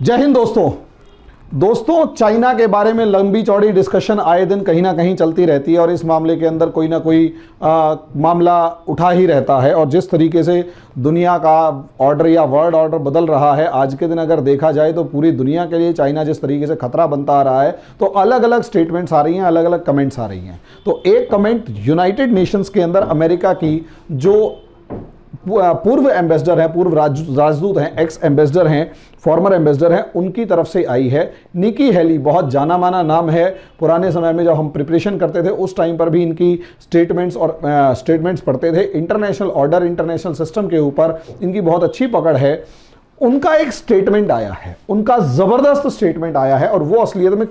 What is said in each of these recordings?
जय हिंद दोस्तों चाइना के बारे में लंबी चौड़ी डिस्कशन आए दिन कहीं ना कहीं चलती रहती है और इस मामले के अंदर कोई ना कोई मामला उठा ही रहता है। और जिस तरीके से दुनिया का ऑर्डर या वर्ल्ड ऑर्डर बदल रहा है आज के दिन अगर देखा जाए तो पूरी दुनिया के लिए चाइना जिस तरीके से खतरा बनता आ रहा है तो अलग अलग स्टेटमेंट्स आ रही हैं, अलग अलग कमेंट्स आ रही हैं। तो एक कमेंट यूनाइटेड नेशंस के अंदर अमेरिका की जो पूर्व एम्बेसडर हैं, पूर्व राजदूत हैं, एक्स एम्बेसडर हैं, फॉर्मर एम्बेसडर हैं, उनकी तरफ से आई है। निकी हेली बहुत जाना माना नाम है। पुराने समय में जब हम प्रिपरेशन करते थे उस टाइम पर भी इनकी स्टेटमेंट्स पढ़ते थे। इंटरनेशनल ऑर्डर, इंटरनेशनल सिस्टम के ऊपर इनकी बहुत अच्छी पकड़ है। उनका एक स्टेटमेंट आया है, उनका ज़बरदस्त स्टेटमेंट आया है और वो असलियत में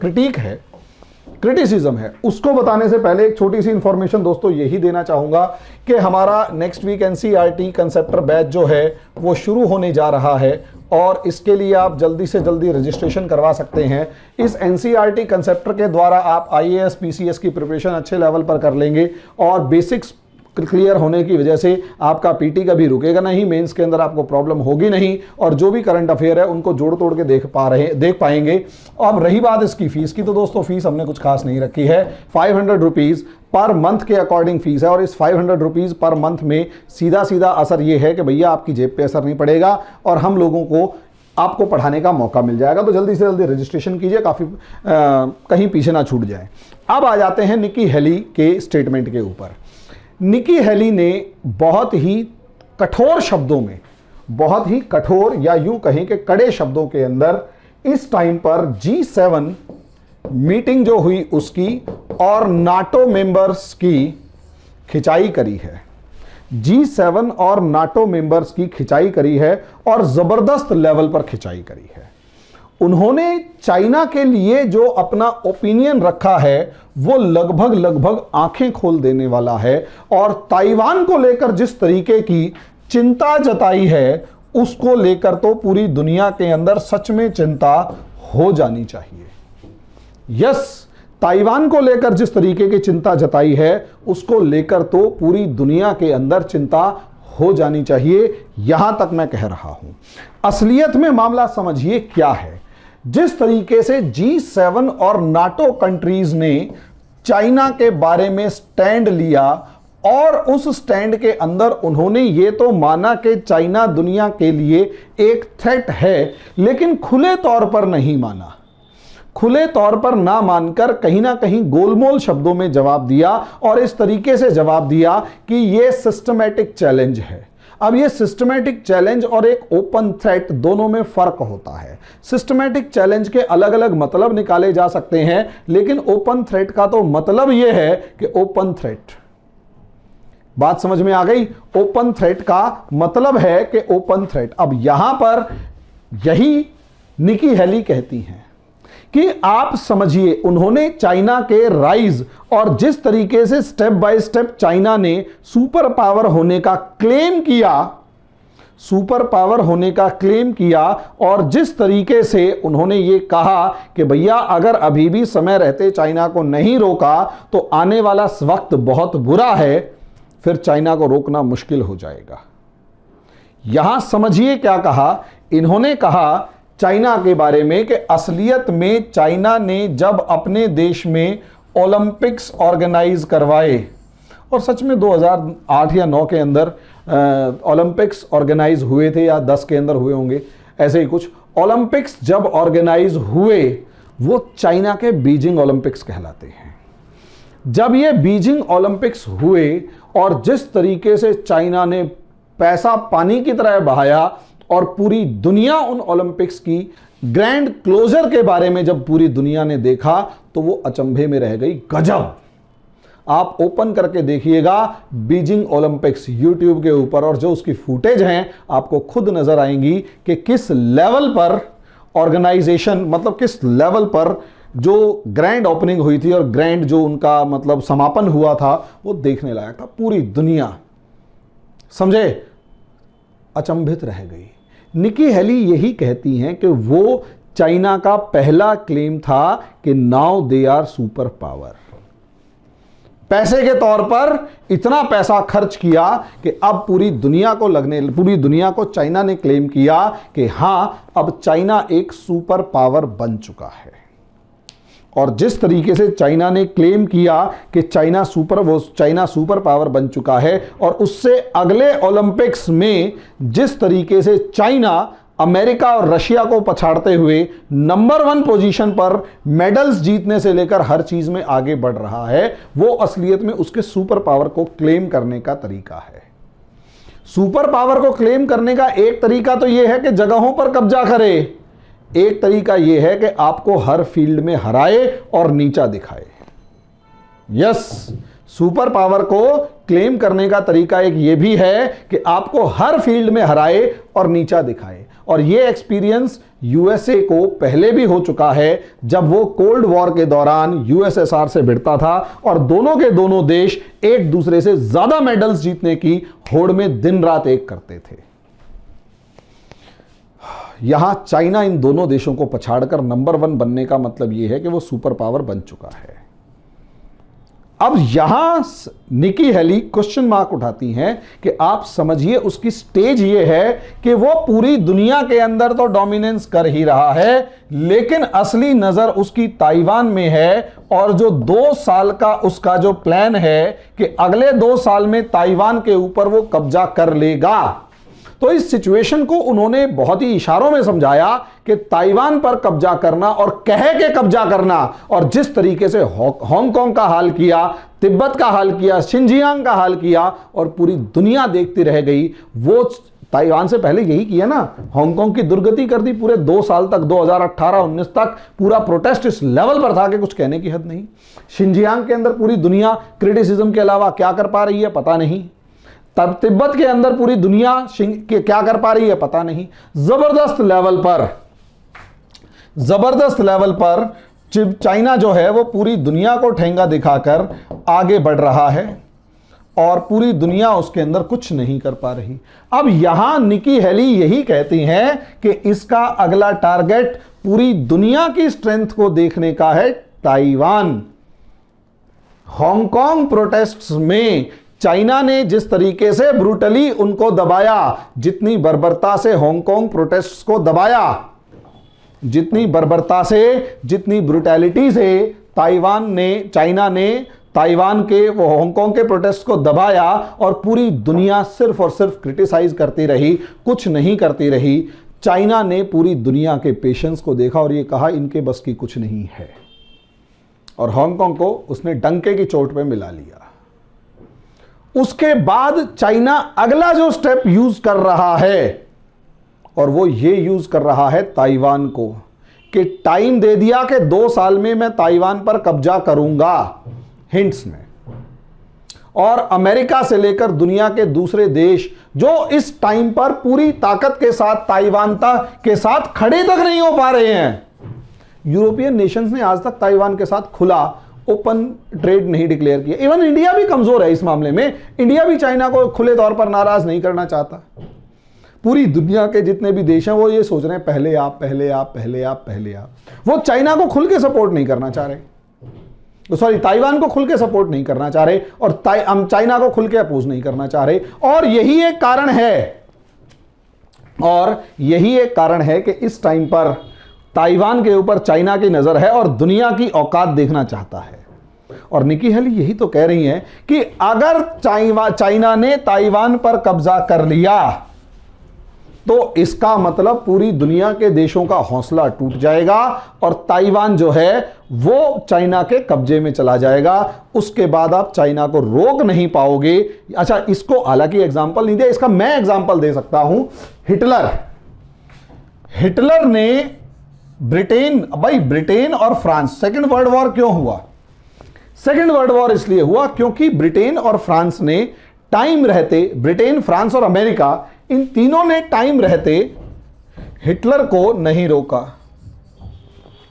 क्रिटिसिज्म है। उसको बताने से पहले एक छोटी सी इंफॉर्मेशन दोस्तों यही देना चाहूंगा कि हमारा नेक्स्ट वीक एनसीईआरटी कंसेप्टर बैच जो है वो शुरू होने जा रहा है और इसके लिए आप जल्दी से जल्दी रजिस्ट्रेशन करवा सकते हैं। इस एनसीईआरटी कंसेप्टर के द्वारा आप आईएएस पीसीएस की प्रिपरेशन अच्छे लेवल पर कर लेंगे और बेसिक्स क्लियर होने की वजह से आपका पीटी कभी रुकेगा नहीं, मेंस के अंदर आपको प्रॉब्लम होगी नहीं और जो भी करंट अफेयर है उनको जोड़ तोड़ के देख पाएंगे। अब रही बात इसकी फीस की, तो दोस्तों फीस हमने कुछ खास नहीं रखी है। 500 रुपीज़ पर मंथ के अकॉर्डिंग फीस है और इस 500 रुपीज़ पर मंथ में सीधा सीधा असर ये है कि भैया आपकी जेब पे असर नहीं पड़ेगा और हम लोगों को आपको पढ़ाने का मौका मिल जाएगा। तो जल्दी से जल्दी रजिस्ट्रेशन कीजिए, काफ़ी कहीं पीछे ना छूट जाए। अब आ जाते हैं निकी हेली के स्टेटमेंट के ऊपर। निकी हेली ने बहुत ही कठोर शब्दों में, बहुत ही कठोर या यूं कहें कि कड़े शब्दों के अंदर इस टाइम पर G7 मीटिंग जो हुई उसकी और नाटो मेंबर्स की खिंचाई करी है। G7 और नाटो मेंबर्स की खिंचाई करी है और जबरदस्त लेवल पर खिंचाई करी है। उन्होंने चाइना के लिए जो अपना ओपिनियन रखा है वो लगभग आंखें खोल देने वाला है और ताइवान को लेकर जिस तरीके की चिंता जताई है उसको लेकर तो पूरी दुनिया के अंदर सच में चिंता हो जानी चाहिए। यस, ताइवान को लेकर जिस तरीके की चिंता जताई है उसको लेकर तो पूरी दुनिया के अंदर चिंता हो जानी चाहिए, यहां तक मैं कह रहा हूं। असलियत में मामला समझिए क्या है। जिस तरीके से G7 और नाटो कंट्रीज ने चाइना के बारे में स्टैंड लिया और उस स्टैंड के अंदर उन्होंने ये तो माना कि चाइना दुनिया के लिए एक थ्रेट है, लेकिन खुले तौर पर नहीं माना। खुले तौर पर ना मानकर कहीं ना कहीं गोलमोल शब्दों में जवाब दिया और इस तरीके से जवाब दिया कि ये सिस्टमैटिक चैलेंज है। अब ये सिस्टमैटिक चैलेंज और एक ओपन थ्रेट दोनों में फर्क होता है। सिस्टमैटिक चैलेंज के अलग अलग मतलब निकाले जा सकते हैं, लेकिन ओपन थ्रेट का तो मतलब यह है कि ओपन थ्रेट, बात समझ में आ गई? ओपन थ्रेट का मतलब है कि ओपन थ्रेट। अब यहां पर यही निकी हेली कहती हैं कि आप समझिए, उन्होंने चाइना के राइज और जिस तरीके से स्टेप बाय स्टेप चाइना ने सुपर पावर होने का क्लेम किया और जिस तरीके से उन्होंने ये कहा कि भैया अगर अभी भी समय रहते चाइना को नहीं रोका तो आने वाला वक्त बहुत बुरा है, फिर चाइना को रोकना मुश्किल हो जाएगा। यहां समझिए क्या कहा इन्होंने। कहा चाइना के बारे में कि असलियत में चाइना ने जब अपने देश में ओलंपिक्स ऑर्गेनाइज करवाए, और सच में 2008 या 9 के अंदर ओलंपिक्स ऑर्गेनाइज हुए थे या 10 के अंदर हुए होंगे, ऐसे ही कुछ। ओलंपिक्स जब ऑर्गेनाइज हुए वो चाइना के बीजिंग ओलंपिक्स कहलाते हैं। जब ये बीजिंग ओलंपिक्स हुए और जिस तरीके से चाइना ने पैसा पानी की तरह बहाया और पूरी दुनिया उन ओलंपिक्स की ग्रैंड क्लोजर के बारे में जब पूरी दुनिया ने देखा तो वो अचंभे में रह गई। गजब! आप ओपन करके देखिएगा बीजिंग ओलंपिक्स यूट्यूब के ऊपर और जो उसकी फुटेज हैं आपको खुद नजर आएंगी कि किस लेवल पर ऑर्गेनाइजेशन, मतलब किस लेवल पर जो ग्रैंड ओपनिंग हुई थी और ग्रैंड जो उनका मतलब समापन हुआ था वो देखने लायक था। पूरी दुनिया समझे अचंभित रह गई। निकी हेली यही कहती हैं कि वो चाइना का पहला क्लेम था कि now they are super power. पैसे के तौर पर इतना पैसा खर्च किया कि अब पूरी दुनिया को चाइना ने क्लेम किया कि हां, अब चाइना एक सुपर पावर बन चुका है। और जिस तरीके से चाइना ने क्लेम किया कि चाइना सुपर पावर बन चुका है, और उससे अगले ओलंपिक्स में जिस तरीके से चाइना अमेरिका और रशिया को पछाड़ते हुए नंबर 1 पोजीशन पर मेडल्स जीतने से लेकर हर चीज में आगे बढ़ रहा है, वो असलियत में उसके सुपर पावर को क्लेम करने का तरीका है। सुपर पावर को क्लेम करने का एक तरीका तो यह है कि जगहों पर कब्जा करे, एक तरीका यह है कि आपको हर फील्ड में हराए और नीचा दिखाए। यस, सुपर पावर को क्लेम करने का तरीका एक यह भी है कि आपको हर फील्ड में हराए और नीचा दिखाए। और यह एक्सपीरियंस यूएसए को पहले भी हो चुका है, जब वो कोल्ड वॉर के दौरान यूएसएसआर से भिड़ता था और दोनों के दोनों देश एक दूसरे से ज्यादा मेडल्स जीतने की होड़ में दिन रात एक करते थे। यहां चाइना इन दोनों देशों को पछाड़कर नंबर 1 बनने का मतलब यह है कि वो सुपर पावर बन चुका है। अब यहां निकी हेली क्वेश्चन मार्क उठाती हैं कि आप समझिए, उसकी स्टेज ये है कि वो पूरी दुनिया के अंदर तो डोमिनेंस कर ही रहा है, लेकिन असली नजर उसकी ताइवान में है। और जो 2 साल का उसका जो प्लान है कि अगले 2 साल में ताइवान के ऊपर वो कब्जा कर लेगा। तो इस सिचुएशन को उन्होंने बहुत ही इशारों में समझाया कि ताइवान पर कब्जा करना और कह के कब्जा करना, और जिस तरीके से हांगकांग का हाल किया, तिब्बत का हाल किया, शिनजियांग का हाल किया, और पूरी दुनिया देखती रह गई। वो ताइवान से पहले यही किया ना, हांगकांग की दुर्गति कर दी पूरे 2 साल तक। 2018-19 तक पूरा प्रोटेस्ट इस लेवल पर था कि कुछ कहने की हद नहीं। शिनजियांग के अंदर पूरी दुनिया क्रिटिसिज्म के अलावा क्या कर पा रही है पता नहीं। तब तिब्बत के अंदर पूरी दुनिया क्या कर पा रही है पता नहीं। जबरदस्त लेवल पर चाइना जो है वो पूरी दुनिया को ठेंगा दिखाकर आगे बढ़ रहा है, और पूरी दुनिया उसके अंदर कुछ नहीं कर पा रही। अब यहां निकी हेली यही कहती हैं कि इसका अगला टारगेट पूरी दुनिया की स्ट्रेंथ को देखने का है, ताइवान। हांगकांग प्रोटेस्ट्स में चाइना ने जिस तरीके से ब्रूटली उनको दबाया, जितनी बर्बरता से हांगकांग प्रोटेस्ट्स को दबाया, जितनी बर्बरता से, जितनी ब्रूटैलिटी से चाइना ने ताइवान के वो हांगकांग के प्रोटेस्ट को दबाया, और पूरी दुनिया सिर्फ और सिर्फ क्रिटिसाइज करती रही, कुछ नहीं करती रही। चाइना ने पूरी दुनिया के पेशेंस को देखा और ये कहा इनके बस की कुछ नहीं है, और हांगकांग को उसने डंके की चोट पे मिला लिया। उसके बाद चाइना अगला जो स्टेप यूज कर रहा है, और वो ये यूज कर रहा है ताइवान को, कि टाइम दे दिया कि 2 साल में मैं ताइवान पर कब्जा करूंगा, हिंट्स में। और अमेरिका से लेकर दुनिया के दूसरे देश जो इस टाइम पर पूरी ताकत के साथ ताइवान के साथ खड़े तक नहीं हो पा रहे हैं। यूरोपियन नेशंस ने आज तक ताइवान के साथ खुला ओपन ट्रेड नहीं डिक्लेयर किया। इवन इंडिया भी कमजोर है इस मामले में। इंडिया भी चाइना को खुले तौर पर नाराज नहीं करना चाहता। पूरी दुनिया के जितने भी देश हैं वो ये सोच रहे हैं पहले आप, पहले आप, पहले आप, पहले आप। वो चाइना को खुल के सपोर्ट नहीं करना चाह रहे, सॉरी ताइवान को खुल के सपोर्ट नहीं करना चाह रहे, और हम चाइना को खुल के अपोज नहीं करना चाह रहे। और यही एक कारण है कि इस टाइम पर ताइवान के ऊपर चाइना की नजर है और दुनिया की औकात देखना चाहता है। और निकी हेली यही तो कह रही हैं कि अगर चाइना ने ताइवान पर कब्जा कर लिया तो इसका मतलब पूरी दुनिया के देशों का हौसला टूट जाएगा और ताइवान जो है वो चाइना के कब्जे में चला जाएगा। उसके बाद आप चाइना को रोक नहीं पाओगे। अच्छा, इसको हालांकि एग्जांपल नहीं दिया, इसका मैं एग्जांपल दे सकता हूं। हिटलर ने ब्रिटेन और फ्रांस, सेकेंड वर्ल्ड वॉर क्यों हुआ? सेकेंड वर्ल्ड वॉर इसलिए हुआ क्योंकि ब्रिटेन और फ्रांस ने टाइम रहते, ब्रिटेन, फ्रांस और अमेरिका, इन तीनों ने टाइम रहते हिटलर को नहीं रोका।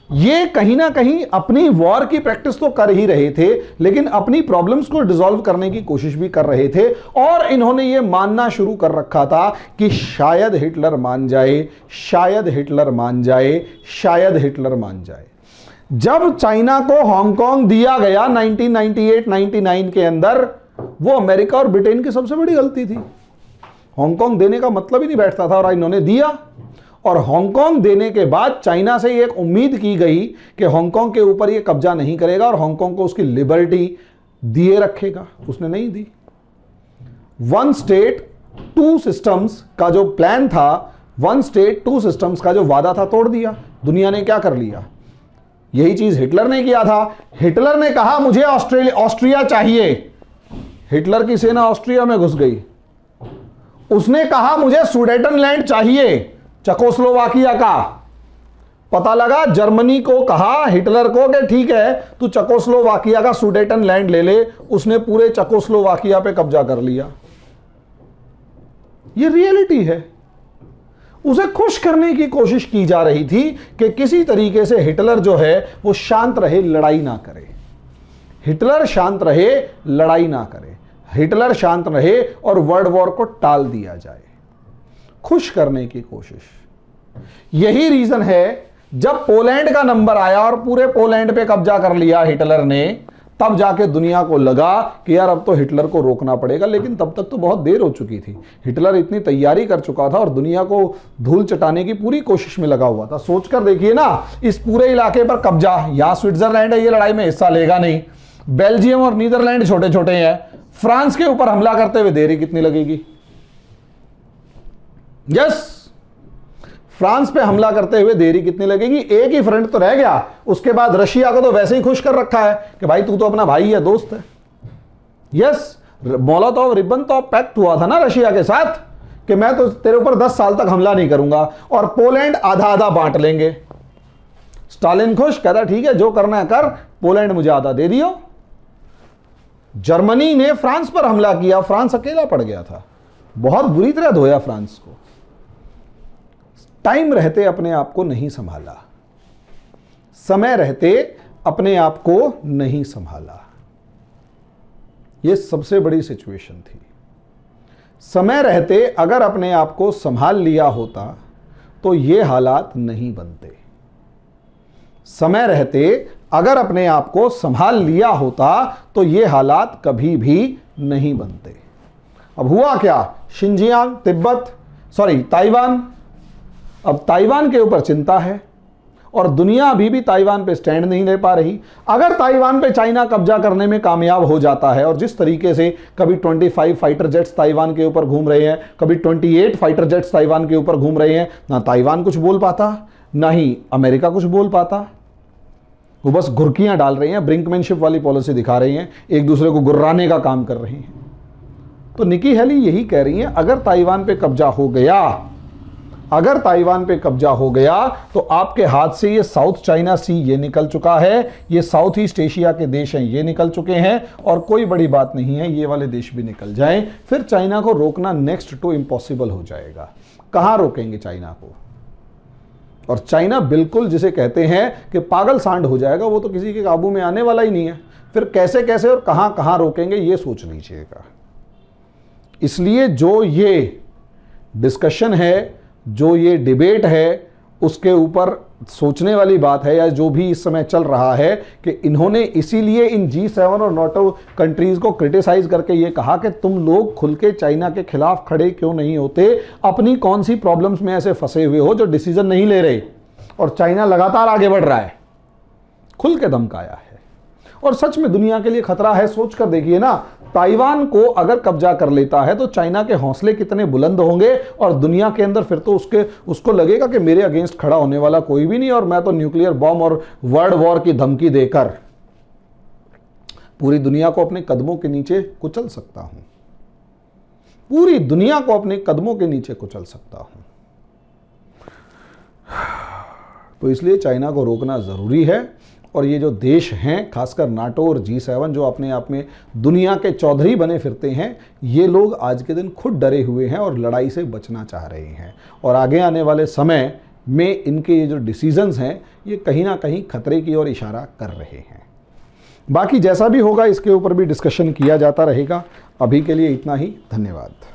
ये कहीं ना कहीं अपनी वॉर की प्रैक्टिस तो कर ही रहे थे, लेकिन अपनी प्रॉब्लम्स को डिसॉल्व करने की कोशिश भी कर रहे थे। और इन्होंने ये मानना शुरू कर रखा था कि शायद हिटलर मान जाए, शायद हिटलर मान जाए, शायद हिटलर मान जाए। जब चाइना को हांगकांग दिया गया 1998-99 के अंदर, वो अमेरिका और ब्रिटेन की सबसे बड़ी गलती थी। हांगकांग देने का मतलब ही नहीं बैठता था और इन्होंने दिया। और हांगकांग देने के बाद चाइना से एक उम्मीद की गई कि हांगकांग के ऊपर ये कब्जा नहीं करेगा और हांगकांग को उसकी लिबर्टी दिए रखेगा। उसने नहीं दी। वन स्टेट टू सिस्टम्स का जो प्लान था, वन स्टेट टू सिस्टम्स का जो वादा था, तोड़ दिया। दुनिया ने क्या कर लिया? यही चीज हिटलर ने किया था। हिटलर ने कहा मुझे ऑस्ट्रिया चाहिए। हिटलर की सेना ऑस्ट्रिया में घुस गई। उसने कहा मुझे सुडेटनलैंड चाहिए, चेकोस्लोवाकिया का। पता लगा जर्मनी को कहा हिटलर को कि ठीक है तू चेकोस्लोवाकिया का सुडेटनलैंड ले ले। उसने पूरे चेकोस्लोवाकिया पे कब्जा कर लिया। ये रियलिटी है। उसे खुश करने की कोशिश की जा रही थी कि किसी तरीके से हिटलर जो है वो शांत रहे, लड़ाई ना करे। हिटलर शांत रहे, लड़ाई ना करे। हिटलर शांत रहे और वर्ल्ड वॉर को टाल दिया जाए। खुश करने की कोशिश। यही रीजन है जब पोलैंड का नंबर आया और पूरे पोलैंड पे कब्जा कर लिया हिटलर ने, तब जाके दुनिया को लगा कि यार अब तो हिटलर को रोकना पड़ेगा। लेकिन तब तक तो बहुत देर हो चुकी थी। हिटलर इतनी तैयारी कर चुका था और दुनिया को धूल चटाने की पूरी कोशिश में लगा हुआ था। सोचकर देखिए ना, इस पूरे इलाके पर कब्जा। यहां स्विट्जरलैंड है, ये लड़ाई में हिस्सा लेगा नहीं। बेल्जियम और नीदरलैंड छोटे छोटे हैं। फ्रांस के ऊपर हमला करते हुए देरी कितनी लगेगी? यस, फ्रांस पे हमला करते हुए देरी कितनी लगेगी? एक ही फ्रंट तो रह गया। उसके बाद रशिया को तो वैसे ही खुश कर रखा है कि भाई तू तो अपना भाई है, दोस्त है। यस, मोलोटोव रिबेनट्रॉप पैक्ट हुआ था ना रशिया के साथ कि मैं तो तेरे ऊपर 10 साल तक हमला नहीं करूंगा और पोलैंड आधा आधा बांट लेंगे। स्टालिन खुश, कहता ठीक है जो करना है कर, पोलैंड मुझे आधा दे दियो। जर्मनी ने फ्रांस पर हमला किया, फ्रांस अकेला पड़ गया था। बहुत बुरी तरह धोया फ्रांस को। टाइम रहते अपने आप को नहीं संभाला, समय रहते अपने आप को नहीं संभाला। यह सबसे बड़ी सिचुएशन थी। समय रहते अगर अपने आप को संभाल लिया होता तो ये हालात नहीं बनते। समय रहते अगर अपने आप को संभाल लिया होता तो ये हालात कभी भी नहीं बनते। अब हुआ क्या? Xinjiang, Tibet, Taiwan. अब ताइवान के ऊपर चिंता है और दुनिया अभी भी ताइवान पे स्टैंड नहीं ले पा रही। अगर ताइवान पे चाइना कब्जा करने में कामयाब हो जाता है और जिस तरीके से कभी 25 फाइटर जेट्स ताइवान के ऊपर घूम रहे हैं, कभी 28 फाइटर जेट्स ताइवान के ऊपर घूम रहे हैं, ना ताइवान कुछ बोल पाता, ना ही अमेरिका कुछ बोल पाता। वो बस घुर्कियां डाल रहे हैं, ब्रिंकमैनशिप वाली पॉलिसी दिखा रही हैं, एक दूसरे को गुर्राने का काम कर रही हैं। तो निकी हेली यही कह रही हैं अगर ताइवान पे कब्जा हो गया, अगर ताइवान पे कब्जा हो गया तो आपके हाथ से ये साउथ चाइना सी ये निकल चुका है, ये साउथ ईस्ट एशिया के देश हैं ये निकल चुके हैं और कोई बड़ी बात नहीं है ये वाले देश भी निकल जाएं, फिर चाइना को रोकना नेक्स्ट टू इम्पॉसिबल हो जाएगा। कहां रोकेंगे चाइना को? और चाइना बिल्कुल जिसे कहते हैं कि पागल सांड हो जाएगा, वो तो किसी के काबू में आने वाला ही नहीं है। फिर कैसे कैसे और कहां कहां रोकेंगे ये सोच लीजिएगा। इसलिए जो ये डिस्कशन है, जो ये डिबेट है, उसके ऊपर सोचने वाली बात है, या जो भी इस समय चल रहा है कि इन्होंने इसीलिए इन G7 और नाटो कंट्रीज को क्रिटिसाइज करके ये कहा कि तुम लोग खुल के चाइना के खिलाफ खड़े क्यों नहीं होते, अपनी कौन सी प्रॉब्लम्स में ऐसे फंसे हुए हो जो डिसीजन नहीं ले रहे, और चाइना लगातार आगे बढ़ रहा है। खुल के धमकाया है और सच में दुनिया के लिए खतरा है। सोच कर देखिए ना, ताइवान को अगर कब्जा कर लेता है तो चाइना के हौसले कितने बुलंद होंगे और दुनिया के अंदर फिर तो उसको लगेगा कि मेरे अगेंस्ट खड़ा होने वाला कोई भी नहीं और मैं तो न्यूक्लियर बॉम्ब और वर्ल्ड वॉर की धमकी देकर पूरी दुनिया को अपने कदमों के नीचे कुचल सकता हूं, पूरी दुनिया को अपने कदमों के नीचे कुचल सकता हूं। तो इसलिए चाइना को रोकना जरूरी है। और ये जो देश हैं, खासकर नाटो और G7 जो अपने आप में दुनिया के चौधरी बने फिरते हैं, ये लोग आज के दिन खुद डरे हुए हैं और लड़ाई से बचना चाह रहे हैं। और आगे आने वाले समय में इनके ये जो डिसीजंस हैं ये कहीं ना कहीं खतरे की ओर इशारा कर रहे हैं। बाकी जैसा भी होगा इसके ऊपर भी डिस्कशन किया जाता रहेगा। अभी के लिए इतना ही, धन्यवाद।